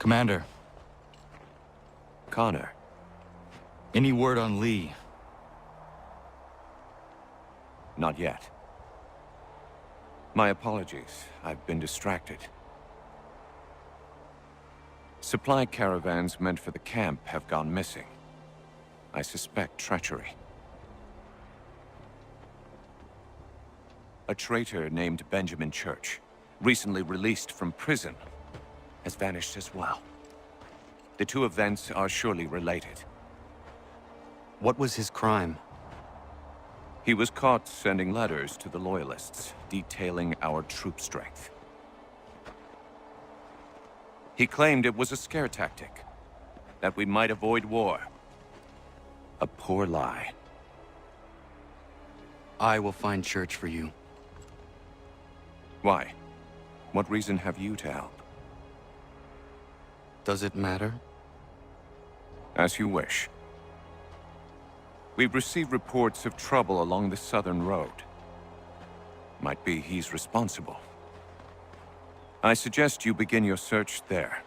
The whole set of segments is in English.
Commander, Connor. any word on Lee? Not yet. My apologies. I've been distracted. Supply caravans meant for the camp have gone missing. I suspect treachery. A traitor named Benjamin Church, recently released from prison, has vanished as well. The two events are surely related. What was his crime? He was caught sending letters to the Loyalists, detailing our troop strength. He claimed it was a scare tactic, that we might avoid war. A poor lie. I will find Church for you. Why? What reason have you to help? Does it matter? As you wish. We've received reports of trouble along the southern road. Might be he's responsible. I suggest you begin your search there.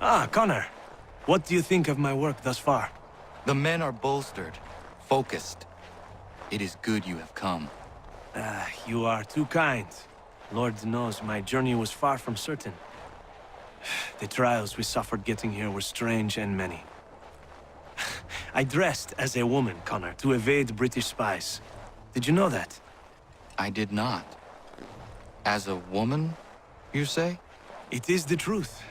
Ah, Connor. What do you think of my work thus far? The men are bolstered, focused. It is good you have come. You are too kind. Lord knows my journey was far from certain. The trials we suffered getting here were strange and many. I dressed as a woman, Connor, to evade British spies. Did you know that? I did not. As a woman, you say? It is the truth.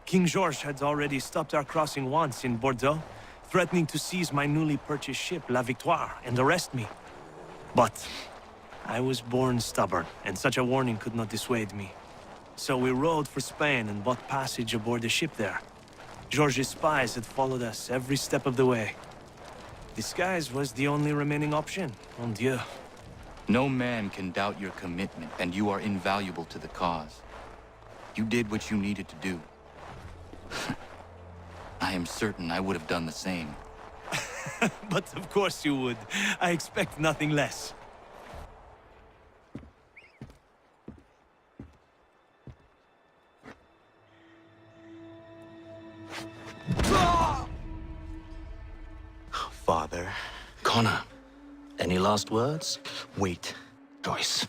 King George had already stopped our crossing once in Bordeaux, threatening to seize my newly purchased ship, La Victoire, and arrest me. But I was born stubborn, and such a warning could not dissuade me. So we rode for Spain and bought passage aboard the ship there. George's spies had followed us every step of the way. Disguise was the only remaining option, mon Dieu. No man can doubt your commitment, and you are invaluable to the cause. You did what you needed to do. I am certain I would have done the same. But of course you would. I expect nothing less. Father. Connor, any last words? Wait, Joyce.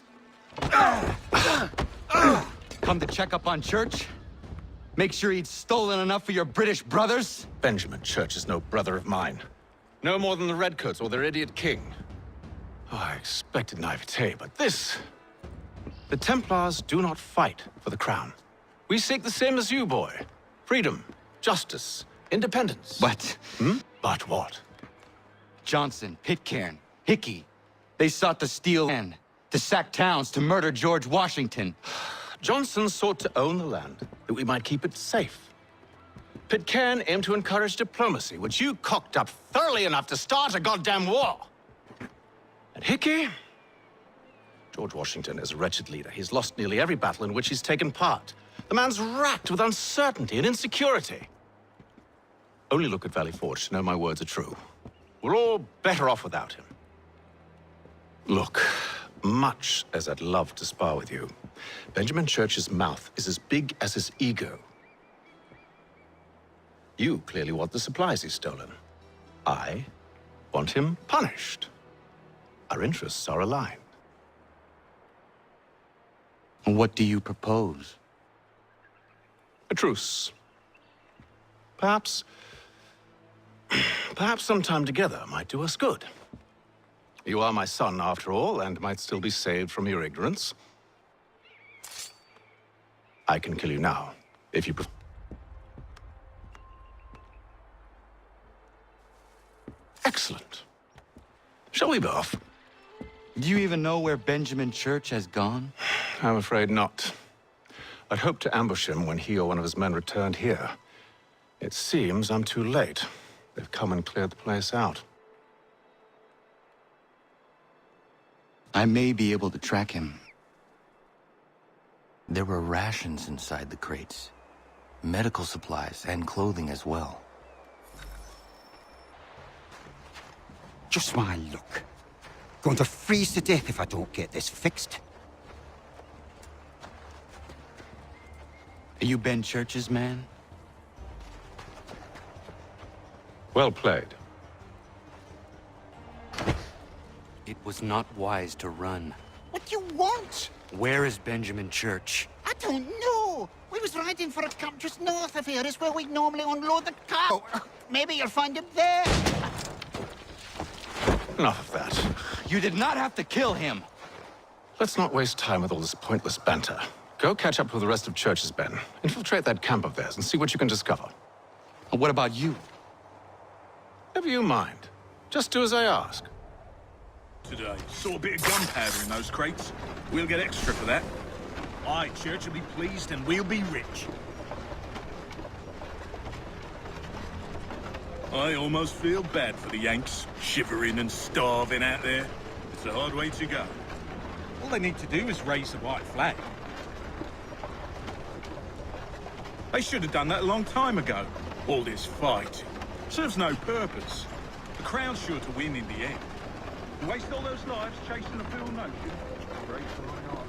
Come to check up on Church? Make sure he'd stolen enough for your British brothers? Benjamin Church is no brother of mine. No more than the Redcoats or their idiot king. Oh, I expected naivete, but this... The Templars do not fight for the crown. We seek the same as you, boy. Freedom, justice, independence. But... But what? Johnson, Pitcairn, Hickey, they sought to steal land, to sack towns, to murder George Washington. Johnson sought to own the land, that we might keep it safe. Pitcairn aimed to encourage diplomacy, which you cocked up thoroughly enough to start a goddamn war. And Hickey? George Washington is a wretched leader. He's lost nearly every battle in which he's taken part. The man's racked with uncertainty and insecurity. Only look at Valley Forge to know my words are true. We're all better off without him. Look, much as I'd love to spar with you, Benjamin Church's mouth is as big as his ego. You clearly want the supplies he's stolen. I want him punished. Our interests are aligned. What do you propose? A truce. Perhaps some time together might do us good. You are my son, after all, and might still be saved from your ignorance. I can kill you now, if you prefer. Excellent. Shall we be off? Do you even know where Benjamin Church has gone? I'm afraid not. I'd hoped to ambush him when he or one of his men returned here. It seems I'm too late. They've come and cleared the place out. I may be able to track him. There were rations inside the crates. Medical supplies and clothing as well. Just my luck. Going to freeze to death if I don't get this fixed. Are you Ben Church's man? Well played. It was not wise to run. What do you want? Where is Benjamin Church? I don't know. We was riding for a camp just north of here. Is where we normally unload the car. Maybe you'll find him there. Enough of that. You did not have to kill him! Let's not waste time with all this pointless banter. Go catch up with the rest of Church's men. Infiltrate that camp of theirs and see what you can discover. And what about you? Never you mind. Just do as I ask. Today. Saw a bit of gunpowder in those crates. We'll get extra for that. Aye, Church will be pleased and we'll be rich. I almost feel bad for the Yanks, shivering and starving out there. It's a hard way to go. All they need to do is raise the white flag. They should have done that a long time ago. All this fight serves no purpose. The Crown's sure to win in the end. To waste all those lives chasing a fool notion. Great for my heart.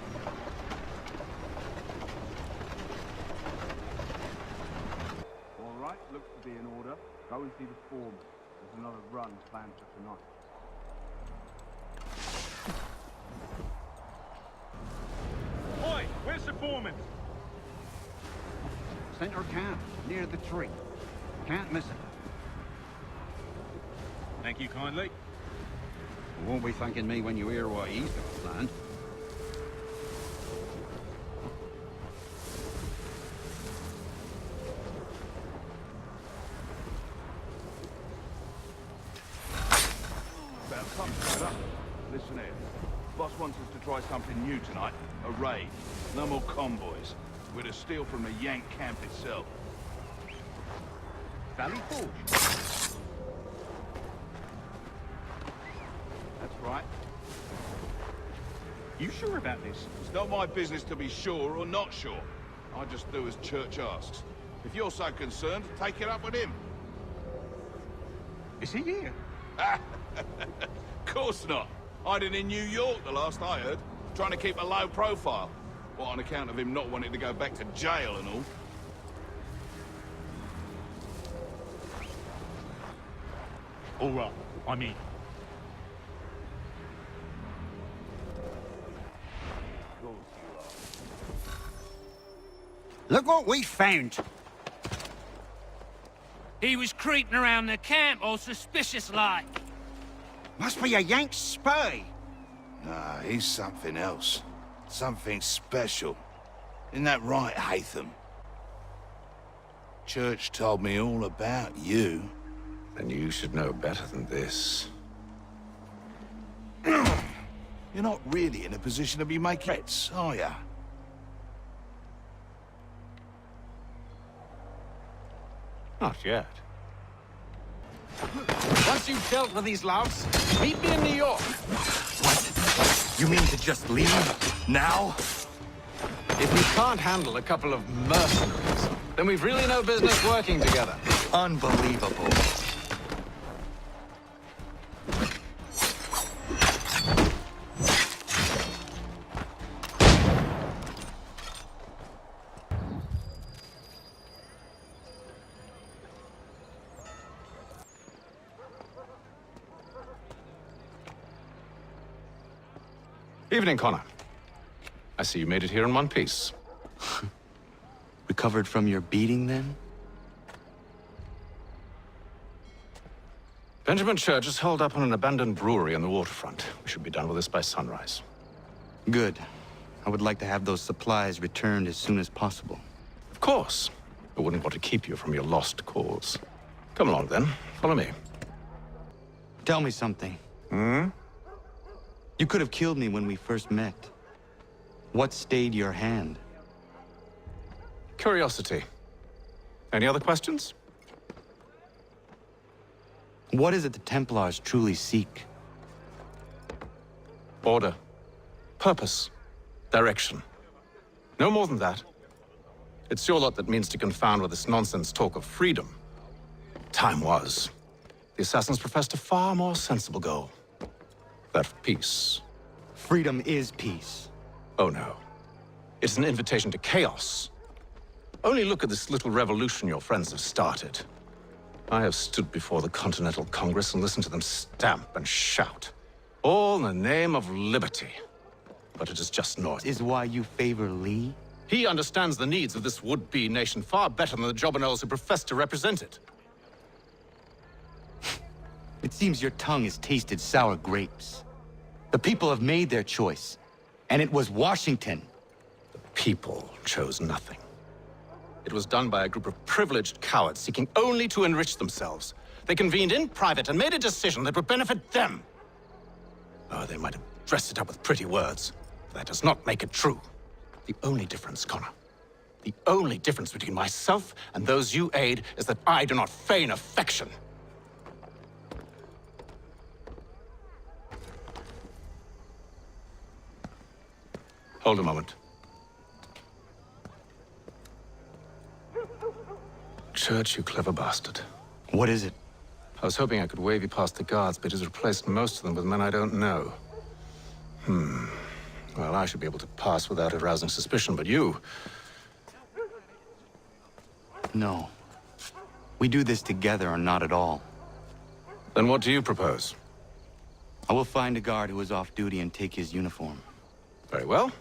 All right, looks to be in order. Go and see the foreman. There's another run planned for tonight. Oi, where's the foreman? Center camp, near the tree. Can't miss it. Thank you kindly. You won't be thanking me when you hear what he's got planned. Better come together. Listen here. Boss wants us to try something new tonight. A raid. No more convoys. We're to steal from the Yank camp itself. Valley Forge. That's right. You sure about this? It's not my business to be sure or not sure. I just do as Church asks. If you're so concerned, take it up with him. Is he here? Course not. Hiding in New York, the last I heard. Trying to keep a low profile. What, on account of him not wanting to go back to jail and all? All right. I'm in. Look what we found. He was creeping around the camp all suspicious-like. Must be a Yank spy. Nah, he's something else. Something special. Isn't that right, Hatham? Church told me all about you. And you should know better than this. You're not really in a position to be making threats, are ya? Not yet. Once you've dealt with these louts, meet me in New York. What? You mean to just leave? Now? If we can't handle a couple of mercenaries, then we've really no business working together. Unbelievable. Evening, Connor. I see you made it here in one piece. Recovered from your beating, then? Benjamin Church is holed up on an abandoned brewery on the waterfront. We should be done with this by sunrise. Good. I would like to have those supplies returned as soon as possible. Of course. I wouldn't want to keep you from your lost cause. Come along, then. Follow me. Tell me something. Hmm? You could have killed me when we first met. What stayed your hand? Curiosity. Any other questions? What is it the Templars truly seek? Order. Purpose. Direction. No more than that. It's your lot that means to confound with this nonsense talk of freedom. Time was. The assassins professed a far more sensible goal. That of peace. Freedom is peace. Oh no. It's an invitation to chaos. Only look at this little revolution your friends have started. I have stood before the Continental Congress and listened to them stamp and shout. All in the name of liberty. But it is just noise. Is why you favor Lee? He understands the needs of this would-be nation far better than the jobberknolls who profess to represent it. It seems your tongue has tasted sour grapes. The people have made their choice, and it was Washington. The people chose nothing. It was done by a group of privileged cowards seeking only to enrich themselves. They convened in private and made a decision that would benefit them. Oh, they might have dressed it up with pretty words, but that does not make it true. The only difference, Connor, the only difference between myself and those you aid is that I do not feign affection. Hold a moment. Church, you clever bastard. What is it? I was hoping I could wave you past the guards, but he's replaced most of them with men I don't know. Well, I should be able to pass without arousing suspicion, but you... No. We do this together or not at all. Then what do you propose? I will find a guard who is off duty and take his uniform. Very well.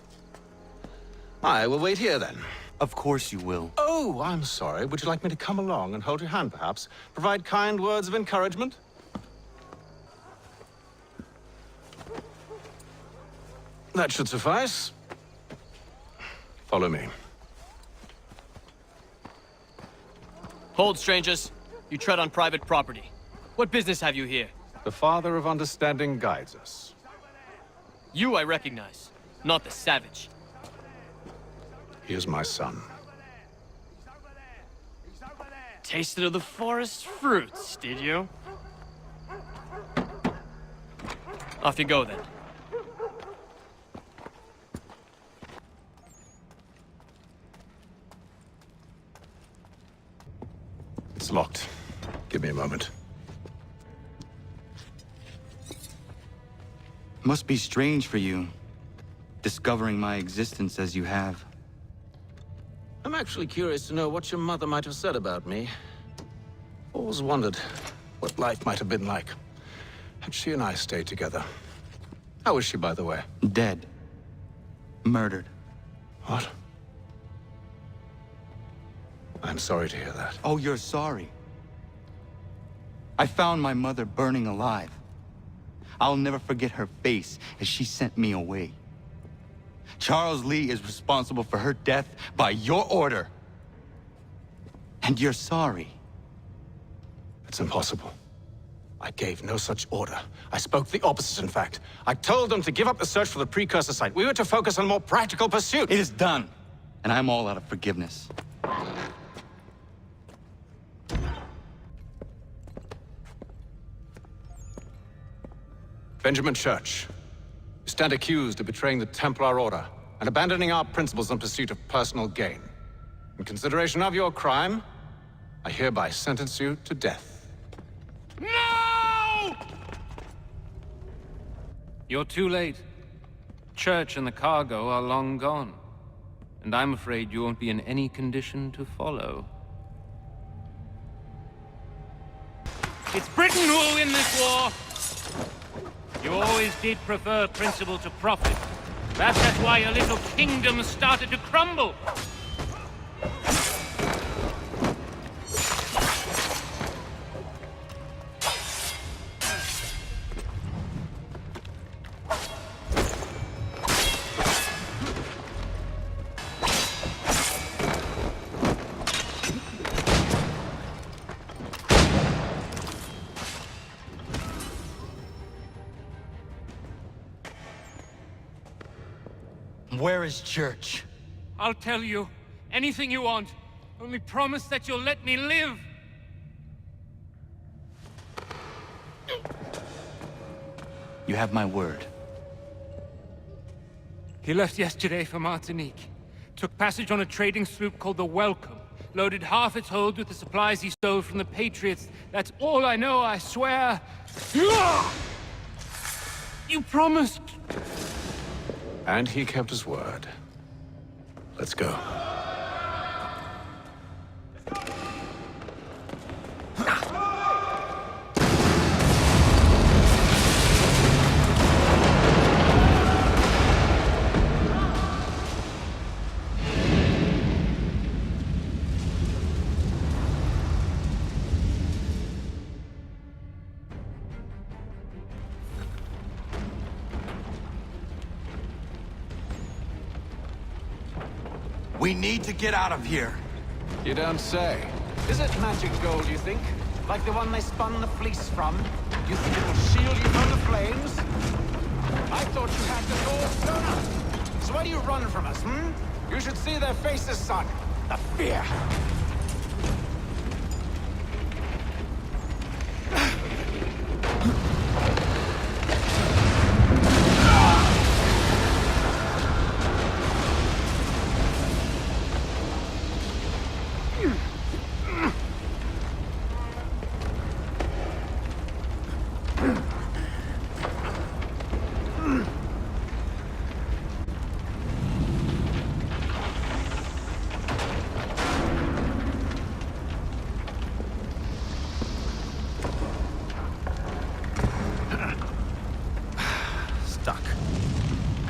I will wait here, then. Of course you will. Oh, I'm sorry. Would you like me to come along and hold your hand, perhaps? Provide kind words of encouragement? That should suffice. Follow me. Hold, strangers. You tread on private property. What business have you here? The Father of Understanding guides us. You I recognize, not the savage. He is my son. Tasted of the forest fruits, did you? Off you go, then. It's locked. Give me a moment. Must be strange for you, discovering my existence as you have. I'm actually curious to know what your mother might have said about me. Always wondered what life might have been like had she and I stayed together. How is she, by the way? Dead. Murdered. What? I'm sorry to hear that. Oh, you're sorry. I found my mother burning alive. I'll never forget her face as she sent me away. Charles Lee is responsible for her death by your order. And you're sorry. It's impossible. I gave no such order. I spoke the opposite, in fact. I told them to give up the search for the precursor site. We were to focus on more practical pursuits. It is done, and I'm all out of forgiveness. Benjamin Church, you stand accused of betraying the Templar Order and abandoning our principles in pursuit of personal gain. In consideration of your crime, I hereby sentence you to death. No! You're too late. Church and the cargo are long gone. And I'm afraid you won't be in any condition to follow. It's Britain who will win this war! You always did prefer principle to profit. Perhaps that's why your little kingdom started to crumble. Where is Church? I'll tell you. Anything you want. Only promise that you'll let me live. You have my word. He left yesterday for Martinique. Took passage on a trading sloop called the Welcome. Loaded half its hold with the supplies he stole from the Patriots. That's all I know, I swear. You promised. And he kept his word. Let's go. We need to get out of here. You don't say. Is it magic gold, you think? Like the one they spun the fleece from? You think it will shield you from the flames? I thought you had the door sewn up. So why do you run from us, You should see their faces, son. The fear.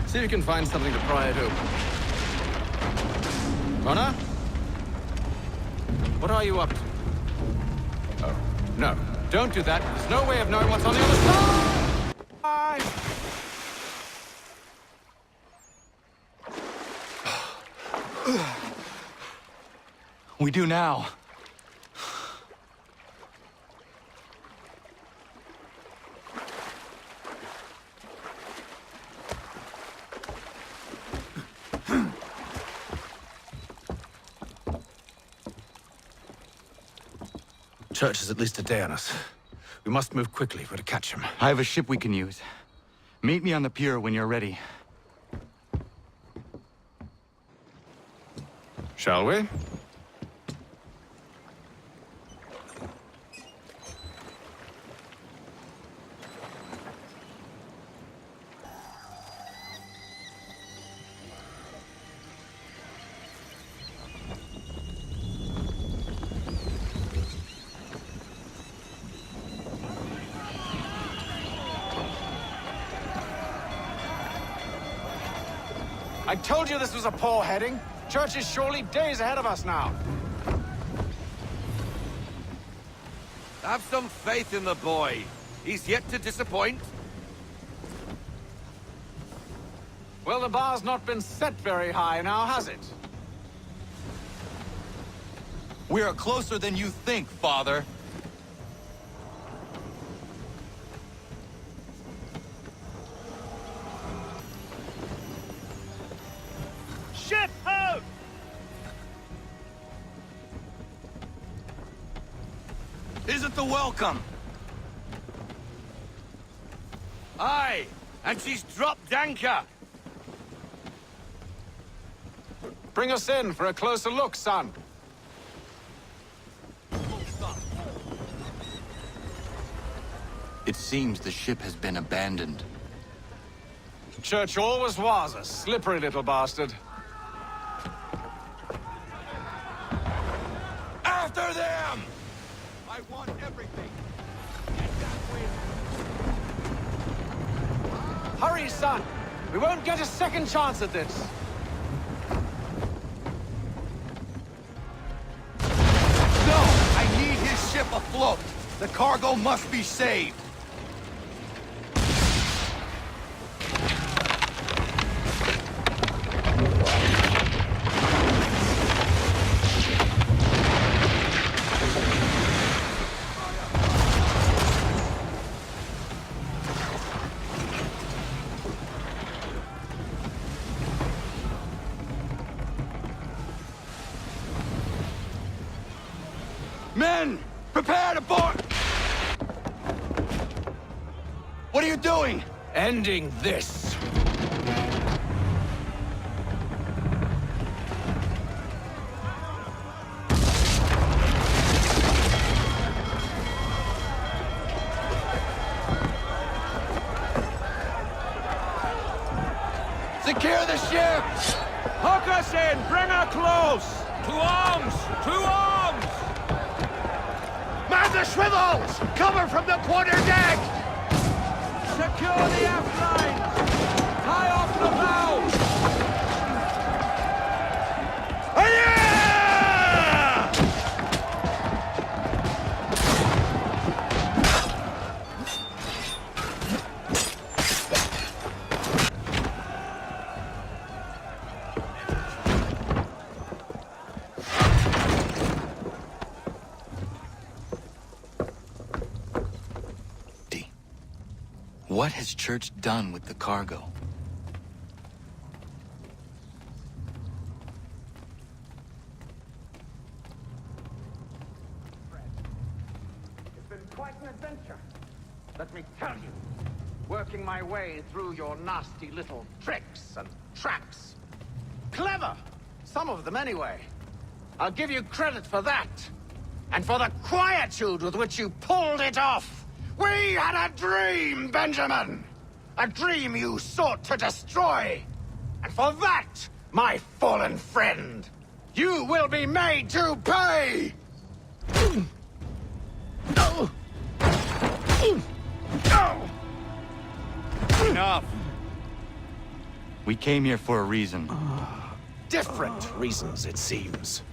See if you can find something to pry it open. Connor? What are you up to? Oh, no. Don't do that. There's no way of knowing what's on the other side! We do now. Church is at least a day on us. We must move quickly if we're to catch him. I have a ship we can use. Meet me on the pier when you're ready. Shall we? I told you this was a poor heading. Church is surely days ahead of us now. Have some faith in the boy. He's yet to disappoint. Well, the bar's not been set very high now, has it? We are closer than you think, Father. Ship out! Is it the Welcome? Aye, and she's dropped anchor. Bring us in for a closer look, son. It seems the ship has been abandoned. Church always was a slippery little bastard. After them! I want everything. Hurry, son! We won't get a second chance at this. No! I need his ship afloat. The cargo must be saved. Men! Prepare to board! What are you doing? Ending this. Secure the ship! Hook us in! Bring her close! To arms! To arms! Man the swivels! Cover from the quarter deck! Secure the aft lines! Tie off the bow! What has Church done with the cargo? It's been quite an adventure, let me tell you. Working my way through your nasty little tricks and traps. Clever! Some of them anyway. I'll give you credit for that. And for the quietude with which you pulled it off. We had a dream, Benjamin! A dream you sought to destroy! And for that, my fallen friend, you will be made to pay! Enough! We came here for a reason. Different reasons, it seems.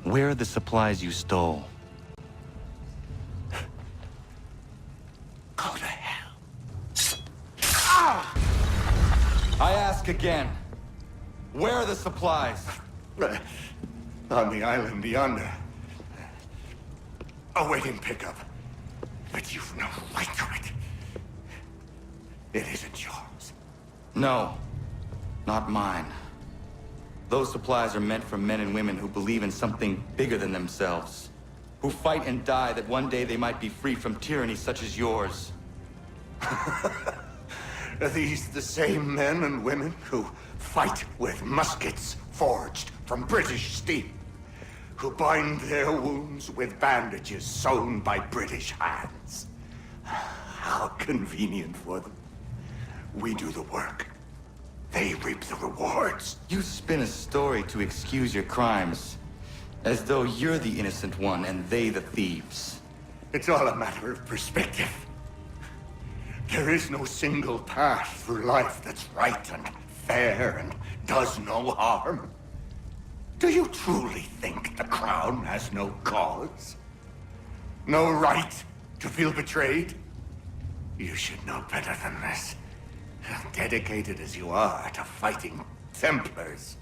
Where are the supplies you stole? Go to hell. I ask again. Where are the supplies? On the island yonder. Awaiting pickup. But you've no right to it. It isn't yours. No, not mine. Those supplies are meant for men and women who believe in something bigger than themselves. Who fight and die that one day they might be free from tyranny such as yours. Are these the same men and women who fight with muskets forged from British steel? Who bind their wounds with bandages sewn by British hands? How convenient for them. We do the work. They reap the rewards. You spin a story to excuse your crimes, as though you're the innocent one and they the thieves. It's all a matter of perspective. There is no single path through life that's right and fair and does no harm. Do you truly think the Crown has no cause? No right to feel betrayed? You should know better than this. Dedicated as you are to fighting Templars,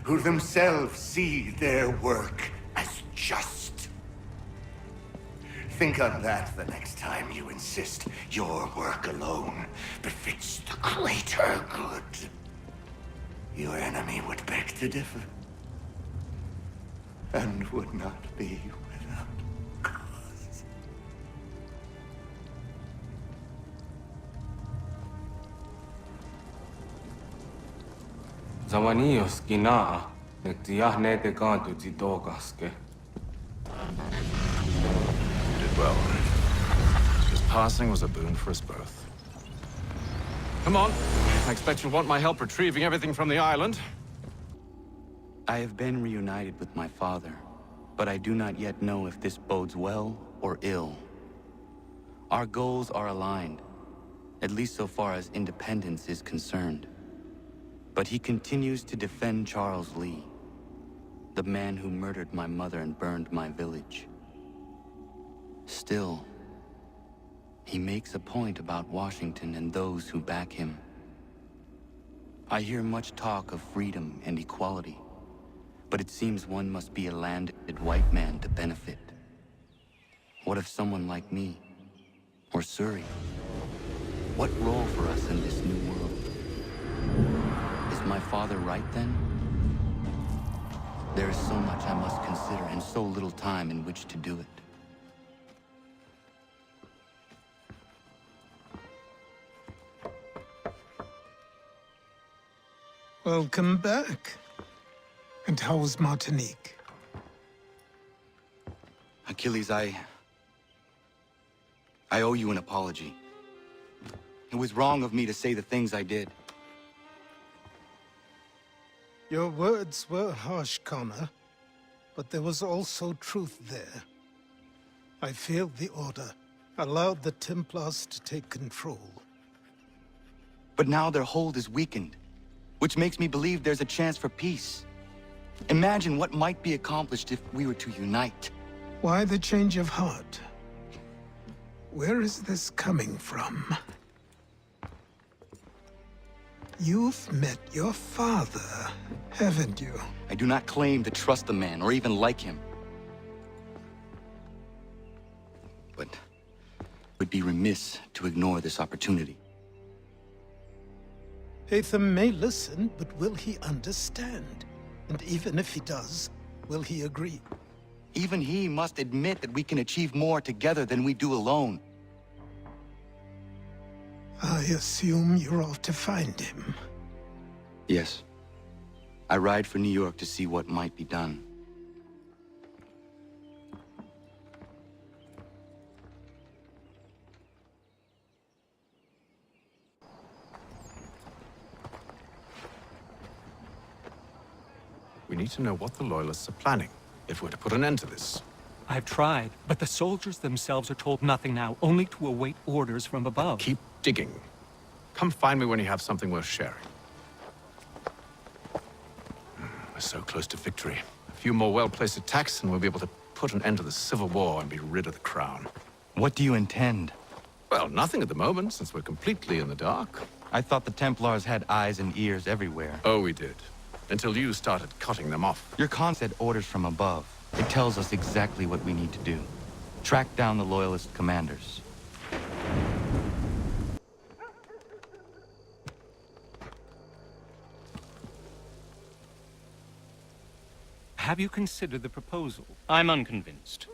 who themselves see their work as just. Think on that the next time you insist your work alone befits the greater good. Your enemy would beg to differ, and would not be without cause. Zawanios kinaa, nektiahne te kantu zitokaske. Did well. His passing was a boon for us both. Come on. I expect you'll want my help retrieving everything from the island. I have been reunited with my father, but I do not yet know if this bodes well or ill. Our goals are aligned, at least so far as independence is concerned. But he continues to defend Charles Lee, the man who murdered my mother and burned my village. Still, he makes a point about Washington and those who back him. I hear much talk of freedom and equality, but it seems one must be a landed white man to benefit. What of someone like me, or Surrey? What role for us in this new world? Is my father right then? There is so much I must consider and so little time in which to do it. Welcome back. And how's Martinique? Achilles, I owe you an apology. It was wrong of me to say the things I did. Your words were harsh, Connor, but there was also truth there. I failed the Order, allowed the Templars to take control. But now their hold is weakened, which makes me believe there's a chance for peace. Imagine what might be accomplished if we were to unite. Why the change of heart? Where is this coming from? You've met your father, haven't you? I do not claim to trust the man or even like him. But it would be remiss to ignore this opportunity. Hatham may listen, but will he understand? And even if he does, will he agree? Even he must admit that we can achieve more together than we do alone. I assume you're off to find him. Yes. I ride for New York to see what might be done. We need to know what the Loyalists are planning, if we're to put an end to this. I've tried, but the soldiers themselves are told nothing now, only to await orders from above. Keep digging. Come find me when you have something worth sharing. We're so close to victory. A few more well-placed attacks and we'll be able to put an end to the Civil War and be rid of the Crown. What do you intend? Well, nothing at the moment, since we're completely in the dark. I thought the Templars had eyes and ears everywhere. Oh, we did. Until you started cutting them off. Your Khan said orders from above. It tells us exactly what we need to do. Track down the Loyalist commanders. Have you considered the proposal? I'm unconvinced.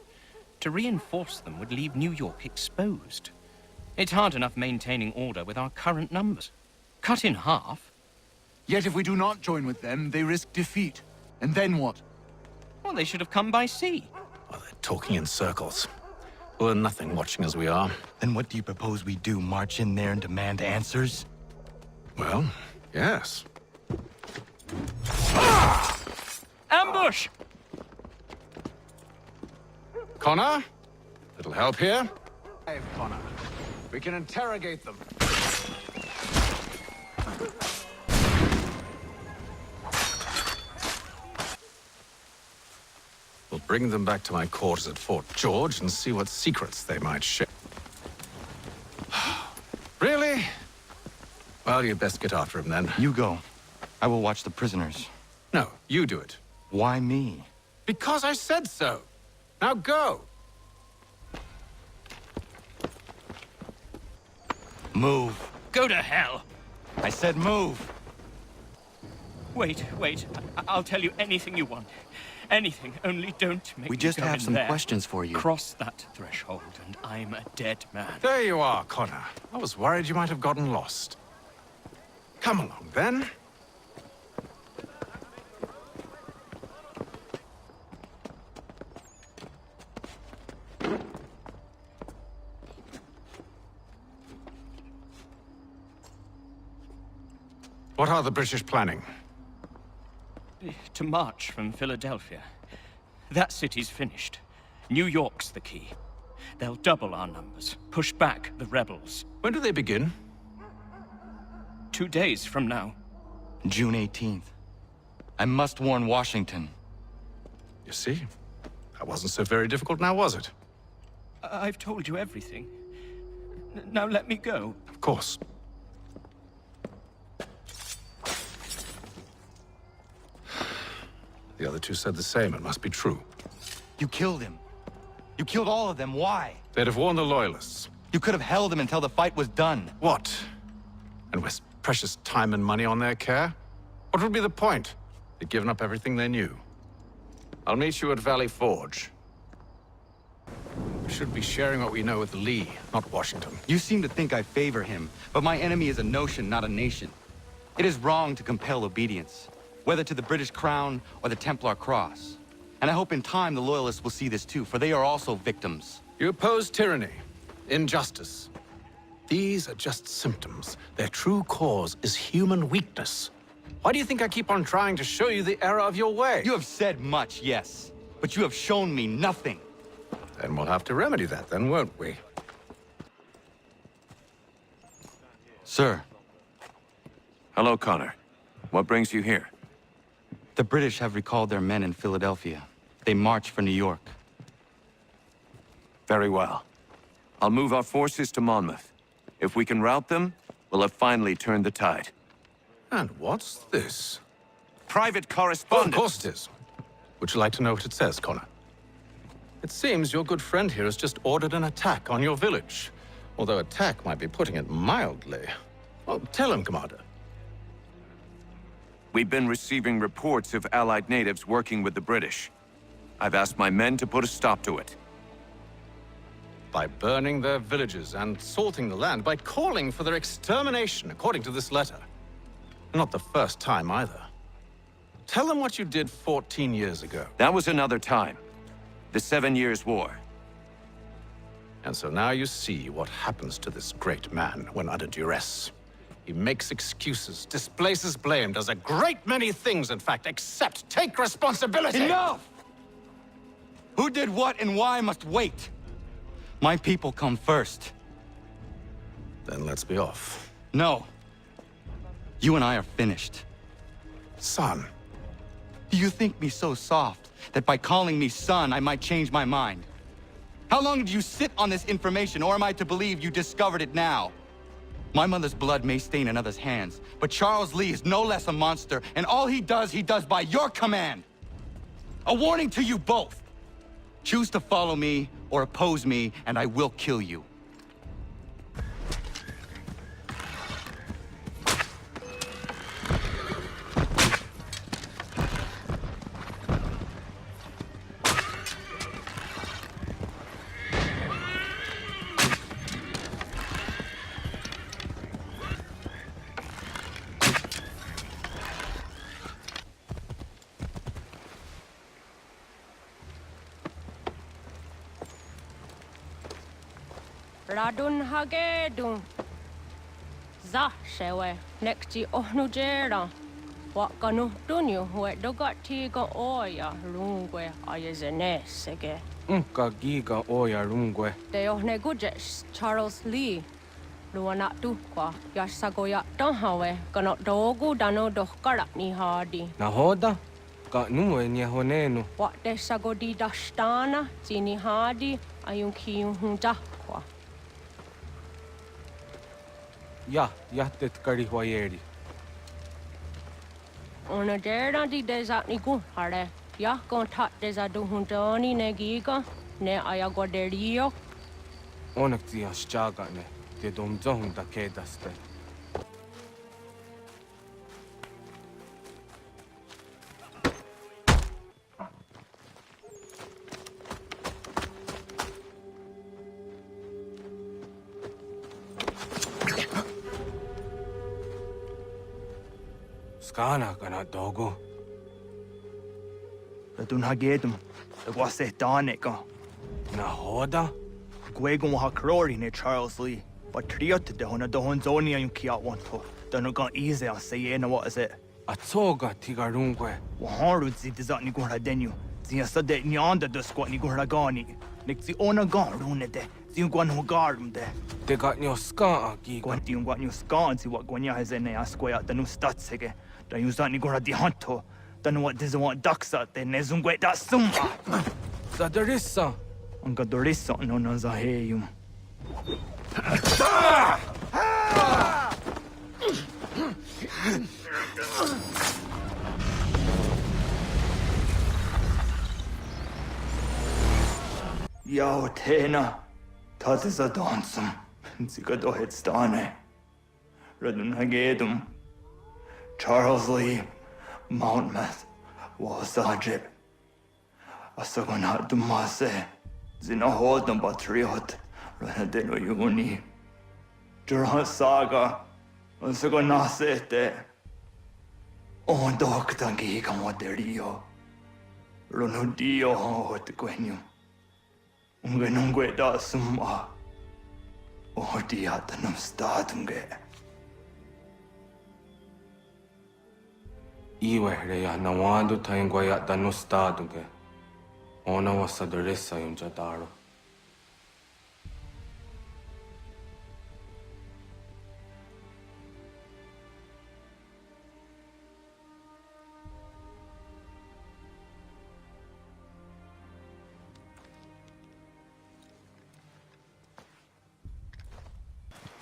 To reinforce them would leave New York exposed. It's hard enough maintaining order with our current numbers. Cut in half. Yet if we do not join with them, they risk defeat. And then what? Well, they should have come by sea. Well, they're talking in circles. We're nothing watching as we are. Then what do you propose we do? March in there and demand answers? Well, yes. Ambush! Connor? Little help here? Hey, Connor. We can interrogate them. We'll bring them back to my quarters at Fort George and see what secrets they might share. Really? Well, you'd best get after him then. You go. I will watch the prisoners. No, you do it. Why me? Because I said so. Now go. Move. Go to hell. I said move. Wait. I'll tell you anything you want. Anything, only don't make me We just go have in some there. questions for you. Cross that threshold, and I'm a dead man. There you are, Connor. I was worried you might have gotten lost. Come along, then. What are the British planning? To march from Philadelphia. That city's finished. New York's the key. They'll double our numbers, push back the rebels. When do they begin? 2 days from now. June 18th. I must warn Washington. You see? That wasn't so very difficult now, was it? I've told you everything. Now let me go. Of course. The other two said the same. It must be true. You killed him. You killed all of them. Why? They'd have warned the Loyalists. You could have held him until the fight was done. What? And waste precious time and money on their care? What would be the point? They'd given up everything they knew. I'll meet you at Valley Forge. We should be sharing what we know with Lee, not Washington. You seem to think I favor him, but my enemy is a notion, not a nation. It is wrong to compel obedience. whether to the British Crown or the Templar Cross. And I hope in time the Loyalists will see this too, for they are also victims. You oppose tyranny, injustice. These are just symptoms. Their true cause is human weakness. Why do you think I keep on trying to show you the error of your way? You have said much, yes, but you have shown me nothing. Then we'll have to remedy that then, won't we? Sir. Hello, Connor. What brings you here? The British have recalled their men in Philadelphia. They march for New York. Very well. I'll move our forces to Monmouth. If we can rout them, we'll have finally turned the tide. And what's this? Private correspondence. Of course it is. Would you like to know what it says, Connor? It seems your good friend here has just ordered an attack on your village. Although attack might be putting it mildly. Well, tell him, Commander. We've been receiving reports of Allied natives working with the British. I've asked my men to put a stop to it. By burning their villages and salting the land, by calling for their extermination, according to this letter. Not the first time, either. Tell them what you did 14 years ago. That was another time. The 7 Years' War. And so now you see what happens to this great man when under duress. He makes excuses, displaces blame, does a great many things, in fact, except take responsibility! Enough! Who did what and why must wait. My people come first. Then let's be off. No. You and I are finished. Son. Do you think me so soft that by calling me son, I might change my mind? How long did you sit on this information, or am I to believe you discovered it now? My mother's blood may stain another's hands, but Charles Lee is no less a monster, and all he does by your command. A warning to you both. Choose to follow me or oppose me, and I will kill you. Radun hagedun. Za shewe nekti ohnujera. Wakanu dunyu we dogati ga oya rungwe ayezene sege. Unka giga oya rungwe. De ohne gujes Charles Lee. Luana tu kwa yasagoya tanhawe kano dogu dano dohkara ni hadi. Nahoda? Ka numwe ni honenu. Wa de sagodi dashtana zini hadi ayun kiyun hunta kwa. Ja, jättet kari vajeri. Ona dera di deza ni gun hare. Ja kontat deza du hundani ne giga ne ayagoderio. Onak tia sjagane. Te dom zohunda kedaste. Skana kana dogo. Radun hagedum. Agwase daneka. Nahoda? Gwegon ha krori ne Charles Lee. But triot de hona do honzoni ayun kia wanto. Dano gan easy on say na what is it? Atsoga tigarungwe. Waharu zi dizat ni gun hadenu. Zia sade nyanda do squat ni gun hagani. Nik zi ona gan rune de. Zi gwan hugarum de. Te got nyo ska gi. Gwan ti gwan nyo ska zi what gwanya has ene asquaya danu statsege. Dan yu zat ni gun di hanto. Danu what diza want daksa de nezungwe da sumba. Zadarissa. Anka dorissa no na zaheyum. Yao tena, das ist a dansum. Sie geht doch jetzt da ne. Radun hagedum. Charles Lee, Monmouth, Wasajib. Asagonat dumase. Zinahodum patriot. Ranadeno Yuni. Duran Saga. Asagonasete. On dok tangi kamoderio. Lono dio hot quenu. Ungenungwe da summa. O diatanum statunge. Iwe reya nawando tayengwa ya dano statunge. Ona wasadresa yung jadaro.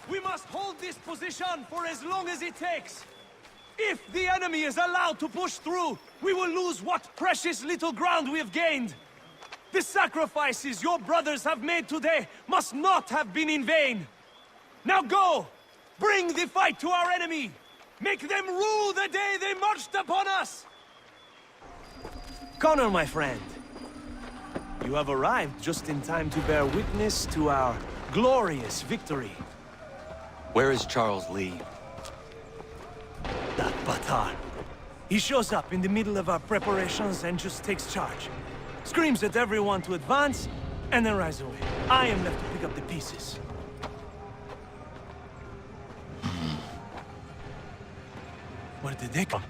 We must hold this position for as long as it takes. If the enemy is allowed to push through, we will lose what precious little ground we have gained. The sacrifices your brothers have made today must not have been in vain. Now go! Bring the fight to our enemy! Make them rue the day they marched upon us! Connor, my friend. You have arrived just in time to bear witness to our glorious victory. Where is Charles Lee? That Batar. He shows up in the middle of our preparations and just takes charge. Screams at everyone to advance, and then rides away. I am left to pick up the pieces. Where did they come?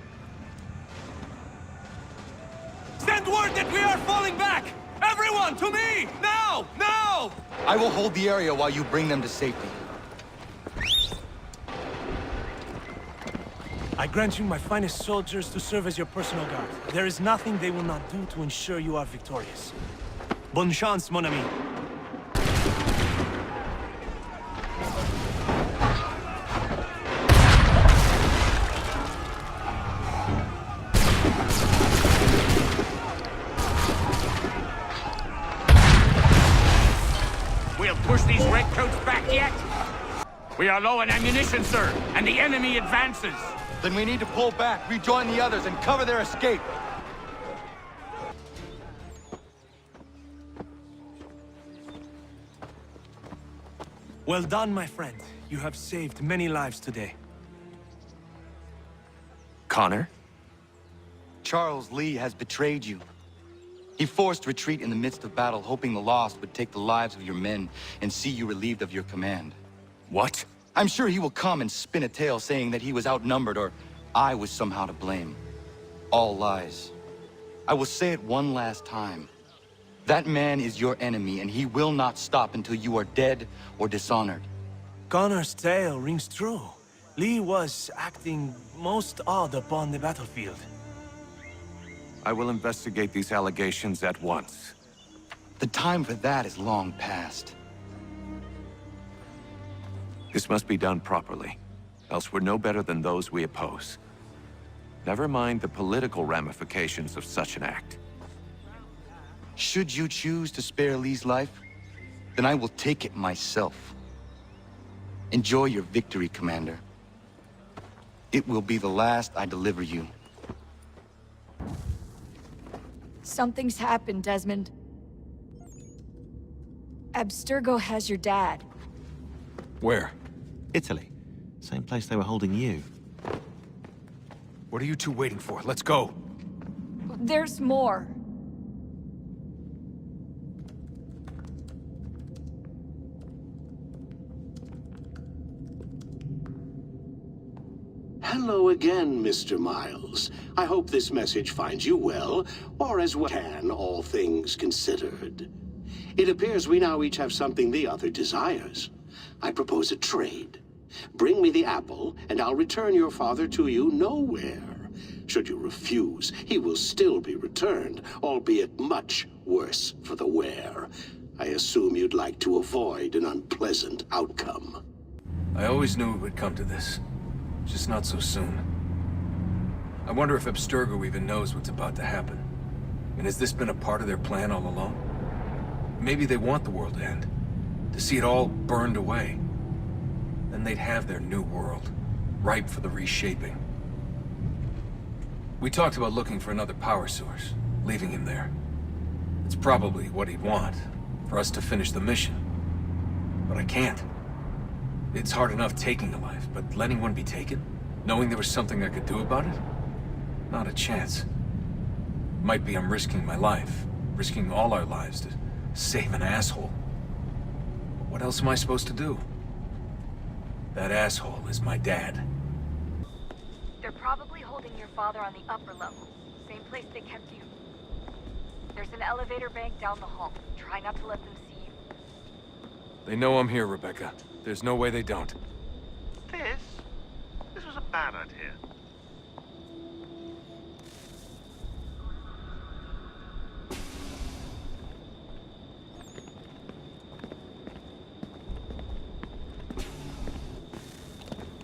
Send word that we are falling back! Everyone, to me! Now! Now! I will hold the area while you bring them to safety. I grant you my finest soldiers to serve as your personal guard. There is nothing they will not do to ensure you are victorious. Bonne chance, mon ami. We'll push these redcoats back yet? We are low on ammunition, sir, and the enemy advances. Then we need to pull back, rejoin the others, and cover their escape. Well done, my friend. You have saved many lives today. Connor? Charles Lee has betrayed you. He forced retreat in the midst of battle, hoping the lost would take the lives of your men and see you relieved of your command. What? I'm sure he will come and spin a tale saying that he was outnumbered or I was somehow to blame. All lies. I will say it one last time. That man is your enemy, and he will not stop until you are dead or dishonored. Connor's tale rings true. Lee was acting most odd upon the battlefield. I will investigate these allegations at once. The time for that is long past. This must be done properly, else we're no better than those we oppose. Never mind the political ramifications of such an act. Should you choose to spare Lee's life, then I will take it myself. Enjoy your victory, Commander. It will be the last I deliver you. Something's happened, Desmond. Abstergo has your dad. Where? Italy. Same place they were holding you. What are you two waiting for? Let's go. There's more. Hello again, Mr. Miles. I hope this message finds you well, or as well can, all things considered. It appears we now each have something the other desires. I propose a trade. Bring me the apple, and I'll return your father to you nowhere. Should you refuse, he will still be returned, albeit much worse for the wear. I assume you'd like to avoid an unpleasant outcome. I always knew it would come to this. Just not so soon. I wonder if Abstergo even knows what's about to happen. And has this been a part of their plan all along? Maybe they want the world to end. To see it all burned away. Then they'd have their new world, ripe for the reshaping. We talked about looking for another power source, leaving him there. It's probably what he'd want, for us to finish the mission. But I can't. It's hard enough taking a life, but letting one be taken? Knowing there was something I could do about it? Not a chance. Might be I'm risking my life, risking all our lives to save an asshole. But what else am I supposed to do? That asshole is my dad. They're probably holding your father on the upper level. Same place they kept you. There's an elevator bank down the hall. Try not to let them see you. They know I'm here, Rebecca. There's no way they don't. This was a bad idea.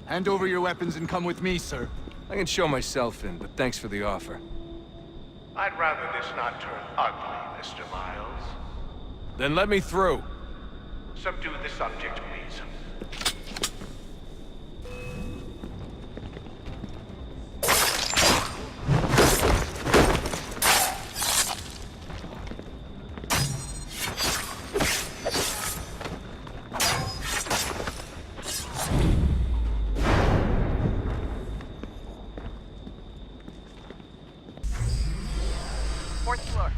Hand over your weapons and come with me, sir. I can show myself in, but thanks for the offer. I'd rather this not turn ugly, Mr. Miles. Then let me through. Subdue the subject, please. Fourth floor.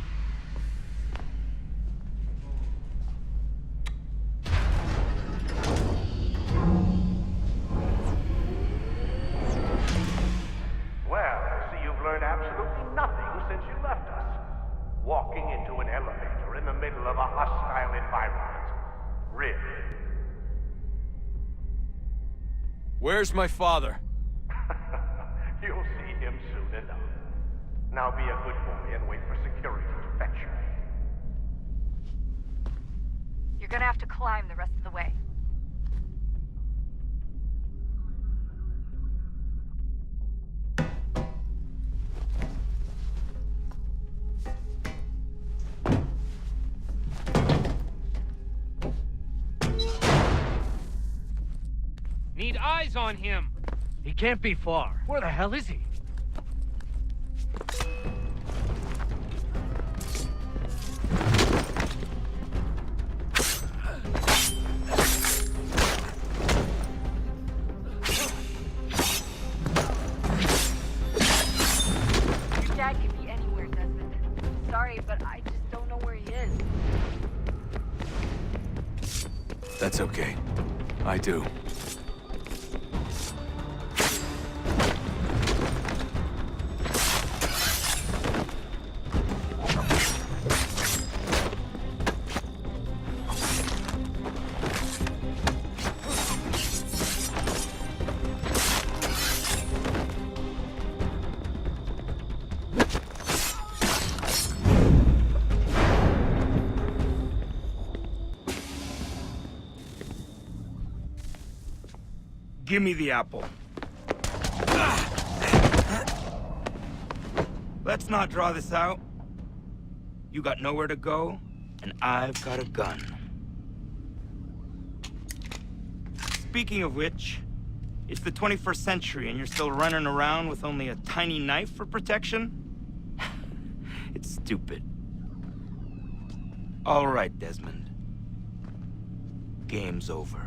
Well, I see you've learned absolutely nothing since you left us. Walking into an elevator in the middle of a hostile environment. Really? Where's my father? You'll see him soon enough. Now be a good boy and wait for security to fetch you. You're gonna have to climb the rest of the way. Need eyes on him. He can't be far. Where the hell is he? Your dad could be anywhere, Desmond. Sorry, but I just don't know where he is. That's okay. I do. Give me the apple. Let's not draw this out. You got nowhere to go, and I've got a gun. Speaking of which, it's the 21st century and you're still running around with only a tiny knife for protection? It's stupid. All right, Desmond. Game's over.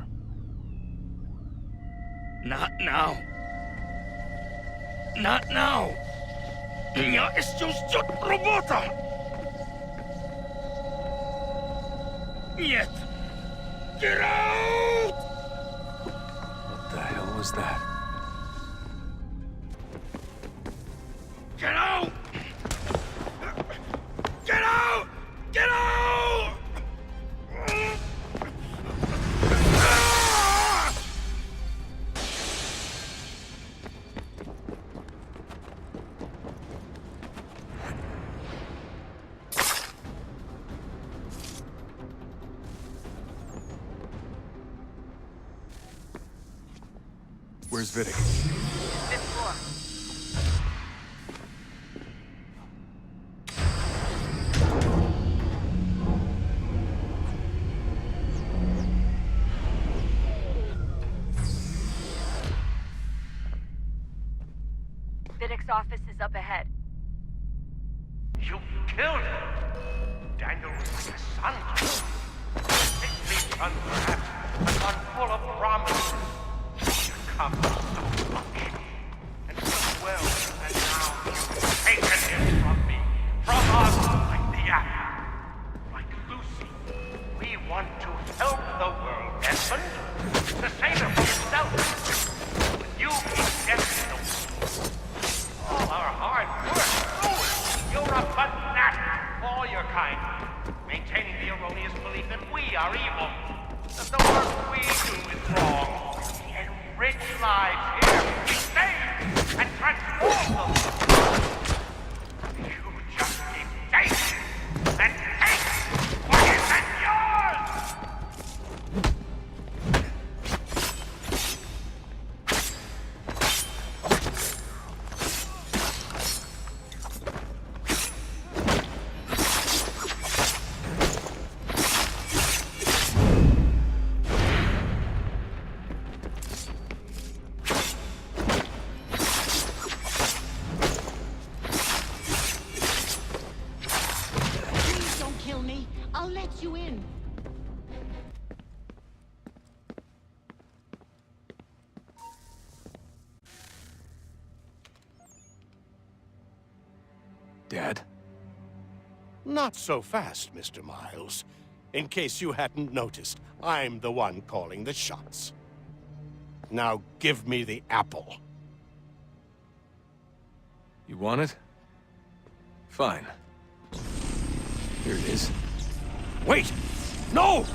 Not now. Not now. Я еще ждет работа. Нет. Get out! What the hell was that? Get out! Get out! Get out! Where's Vidic? Fifth floor. Vidic's office is up ahead. You killed him! Daniel was like a son to me. Make me son, perhaps, a son full of promise. You come so much, and so well, and now you Dad? Not so fast, Mr. Miles. In case you hadn't noticed, I'm the one calling the shots. Now give me the apple. You want it? Fine. Here it is. Wait! No!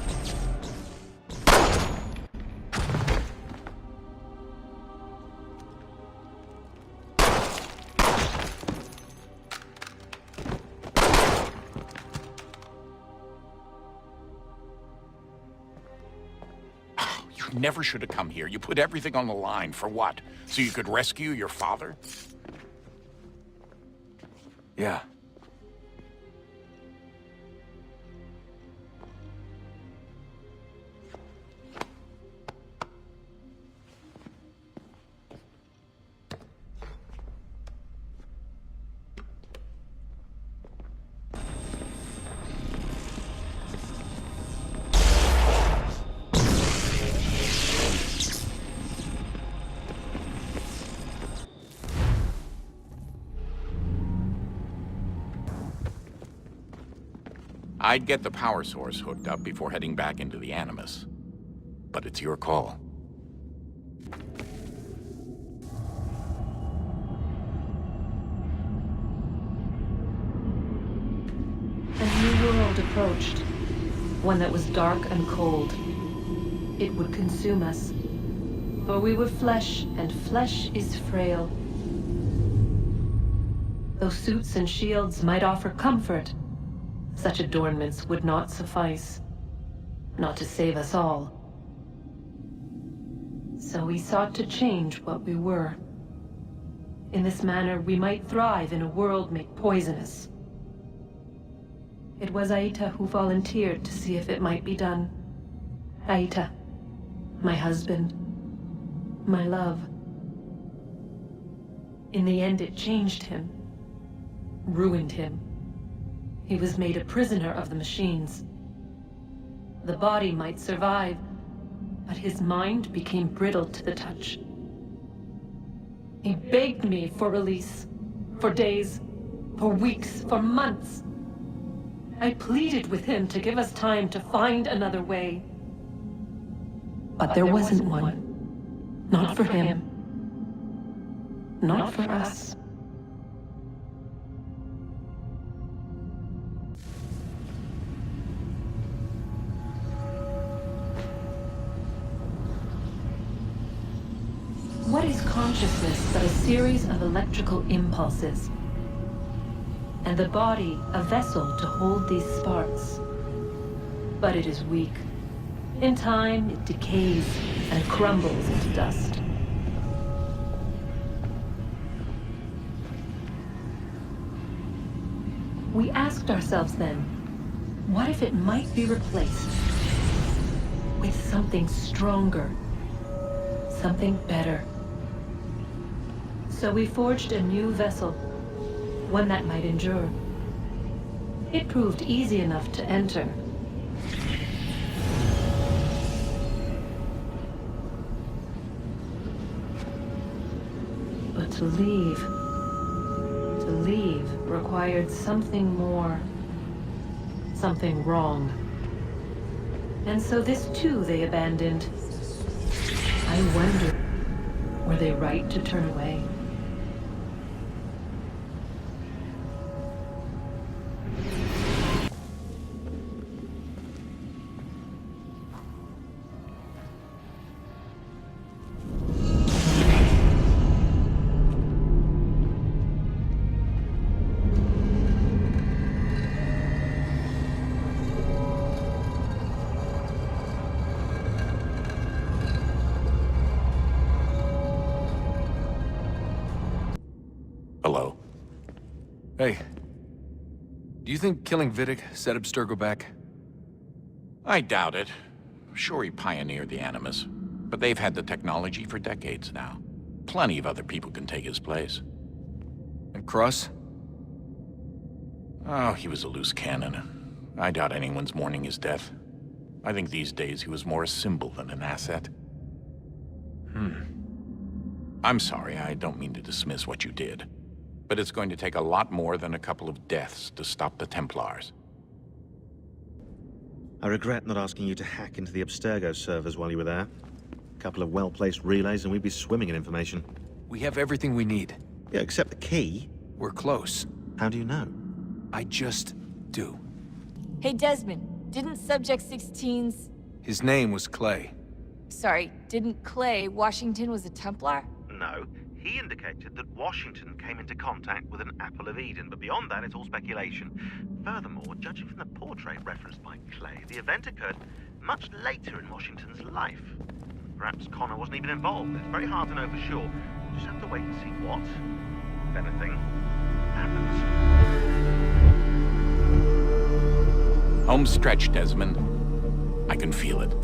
You never should have come here. You put everything on the line. For what? So you could rescue your father? Yeah. I'd get the power source hooked up before heading back into the Animus. But it's your call. A new world approached. One that was dark and cold. It would consume us. For we were flesh, and flesh is frail. Though suits and shields might offer comfort, such adornments would not suffice. Not to save us all. So we sought to change what we were. In this manner, we might thrive in a world made poisonous. It was Aita who volunteered to see if it might be done. Aita, my husband, my love. In the end, it changed him, ruined him. He was made a prisoner of the machines. The body might survive, but his mind became brittle to the touch. He begged me for release, for days, for weeks, for months. I pleaded with him to give us time to find another way. But there wasn't one. Not for him. Not for us. What is consciousness but a series of electrical impulses? And the body a vessel to hold these sparks. But it is weak. In time, it decays and crumbles into dust. We asked ourselves then, what if it might be replaced with something stronger, something better? So we forged a new vessel, one that might endure. It proved easy enough to enter. But to leave required something more, something wrong. And so this too they abandoned. I wonder, were they right to turn away? Hey, do you think killing Vidic set Abstergo back? I doubt it. Sure, he pioneered the Animus, but they've had the technology for decades now. Plenty of other people can take his place. And Cross? Oh, he was a loose cannon. I doubt anyone's mourning his death. I think these days he was more a symbol than an asset. I'm sorry, I don't mean to dismiss what you did. But it's going to take a lot more than a couple of deaths to stop the Templars. I regret not asking you to hack into the Abstergo servers while you were there. A couple of well-placed relays and we'd be swimming in information. We have everything we need. Yeah, except the key. We're close. How do you know? I just do. Hey, Desmond, didn't Subject 16's... His name was Clay. Sorry, didn't Clay Washington was a Templar? No. He indicated that Washington came into contact with an Apple of Eden, but beyond that, it's all speculation. Furthermore, judging from the portrait referenced by Clay, the event occurred much later in Washington's life. Perhaps Connor wasn't even involved. It's very hard to know for sure. We'll just have to wait and see what, if anything, happens. Home stretch, Desmond. I can feel it.